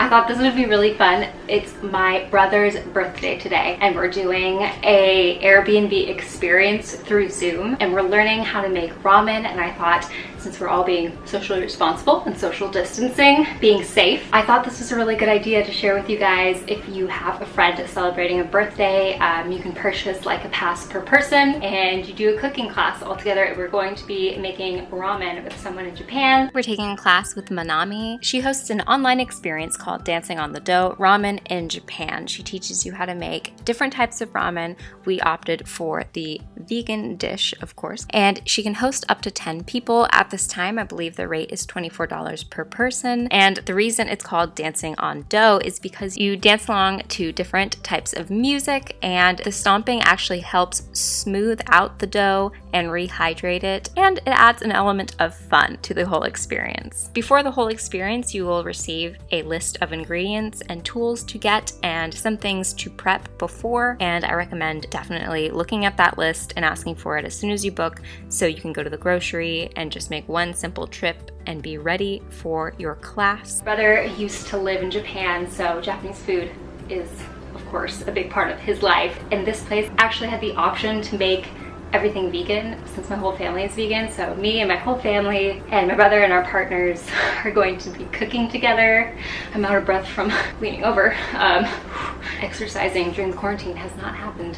I thought this would be really fun. It's my brother's birthday today, and we're doing a Airbnb experience through Zoom, and we're learning how to make ramen. And I thought, since we're all being socially responsible and social distancing, being safe, I thought this was a really good idea to share with you guys. If you have a friend celebrating a birthday, you can purchase like a pass per person, and you do a cooking class all together. We're going to be making ramen with someone in Japan. We're taking a class with Manami. She hosts an online experience called Dancing on the Dough, Ramen in Japan. She teaches you how to make different types of ramen. We opted for the vegan dish, of course, and she can host up to 10 people. At this time, I believe the rate is $24 per person. And the reason it's called Dancing on Dough is because you dance along to different types of music, and the stomping actually helps smooth out the dough and rehydrate it, and it adds an element of fun to the whole experience. Before the whole experience, you will receive a list of ingredients and tools to get and some things to prep before, and I recommend definitely looking at that list and asking for it as soon as you book, so you can go to the grocery and just make one simple trip and be ready for your class. My brother used to live in Japan, so Japanese food is of course a big part of his life, and this place actually had the option to make everything vegan, since my whole family is vegan. So me and my whole family and my brother and our partners are going to be cooking together. I'm out of breath from leaning over. Exercising during the quarantine has not happened.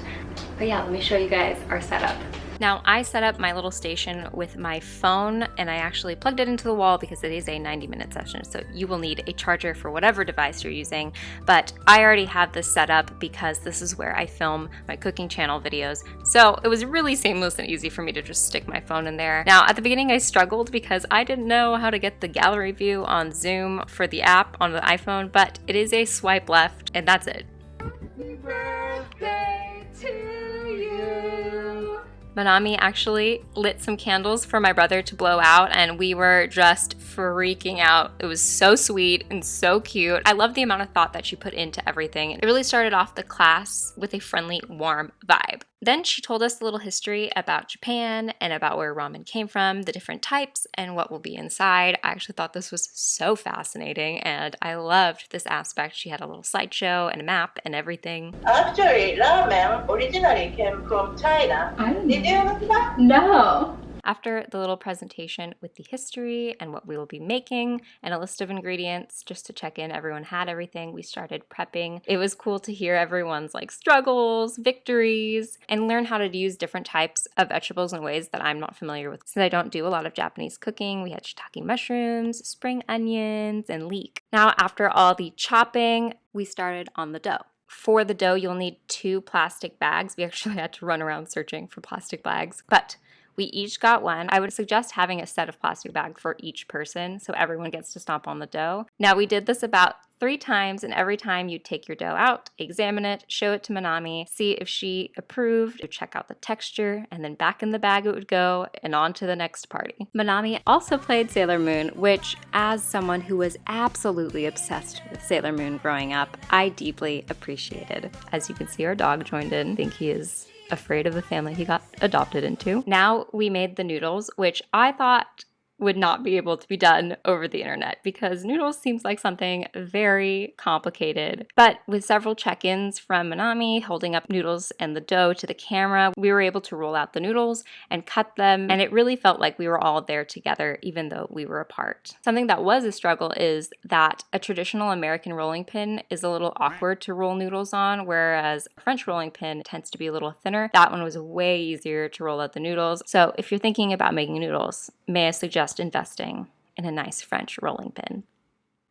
But yeah, let me show you guys our setup. Now, I set up my little station with my phone, and I actually plugged it into the wall because it is a 90-minute session, so you will need a charger for whatever device you're using. But I already have this set up because this is where I film my cooking channel videos, so it was really seamless and easy for me to just stick my phone in there. Now, at the beginning I struggled because I didn't know how to get the gallery view on Zoom for the app on the iPhone, but it is a swipe left, and that's it. Happy birthday to you. Manami actually lit some candles for my brother to blow out, and we were just freaking out. It was so sweet and so cute. I love the amount of thought that she put into everything. It really started off the class with a friendly, warm vibe. Then she told us a little history about Japan and about where ramen came from, the different types, and what will be inside. I actually thought this was so fascinating, and I loved this aspect. She had a little slideshow and a map and everything. Actually, ramen originally came from China. Did you know that? No. After the little presentation with the history and what we will be making and a list of ingredients just to check in everyone had everything, we started prepping. It was cool to hear everyone's like struggles, victories, and learn how to use different types of vegetables in ways that I'm not familiar with. Since I don't do a lot of Japanese cooking, we had shiitake mushrooms, spring onions, and leek. Now, after all the chopping, we started on the dough. For the dough, you'll need 2 plastic bags. We actually had to run around searching for plastic bags, but we each got one. I would suggest having a set of plastic bags for each person so everyone gets to stomp on the dough. Now, we did this about 3 times, and every time you take your dough out, examine it, show it to Manami, see if she approved, check out the texture, and then back in the bag it would go and on to the next party. Manami also played Sailor Moon, which, as someone who was absolutely obsessed with Sailor Moon growing up, I deeply appreciated. As you can see, our dog joined in. I think he is afraid of the family he got adopted into. Now we made the noodles, which I thought would not be able to be done over the internet because noodles seems like something very complicated. But with several check-ins from Manami holding up noodles and the dough to the camera, we were able to roll out the noodles and cut them, and it really felt like we were all there together even though we were apart. Something that was a struggle is that a traditional American rolling pin is a little awkward to roll noodles on, whereas a French rolling pin tends to be a little thinner. That one was way easier to roll out the noodles. So if you're thinking about making noodles, may I suggest investing in a nice French rolling pin,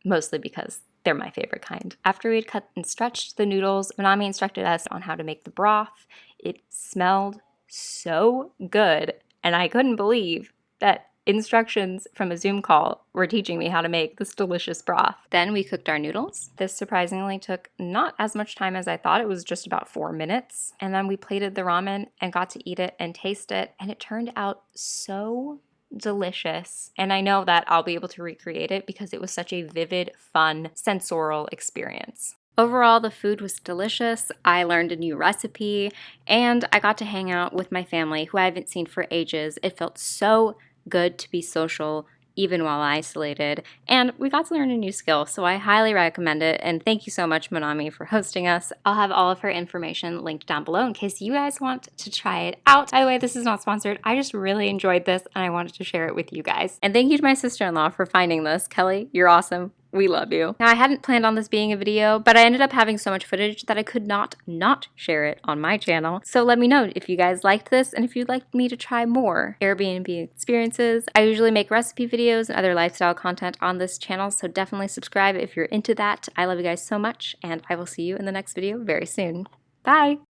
mostly because they're my favorite kind. After we had cut and stretched the noodles, Manami instructed us on how to make the broth. It smelled so good, and I couldn't believe that instructions from a Zoom call were teaching me how to make this delicious broth. Then we cooked our noodles. This surprisingly took not as much time as I thought. It was just about 4 minutes. And then we plated the ramen and got to eat it and taste it, and it turned out so delicious. And I know that I'll be able to recreate it because it was such a vivid, fun, sensorial experience. Overall, the food was delicious. I learned a new recipe, and I got to hang out with my family who I haven't seen for ages. It felt so good to be social, even while isolated, and we got to learn a new skill, so I highly recommend it, and thank you so much, Manami, for hosting us. I'll have all of her information linked down below in case you guys want to try it out. By the way, this is not sponsored. I just really enjoyed this, and I wanted to share it with you guys. And thank you to my sister-in-law for finding this. Kelly, you're awesome. We love you. Now, I hadn't planned on this being a video, but I ended up having so much footage that I could not share it on my channel. So let me know if you guys liked this and if you'd like me to try more Airbnb experiences. I usually make recipe videos and other lifestyle content on this channel, so definitely subscribe if you're into that. I love you guys so much, and I will see you in the next video very soon. Bye!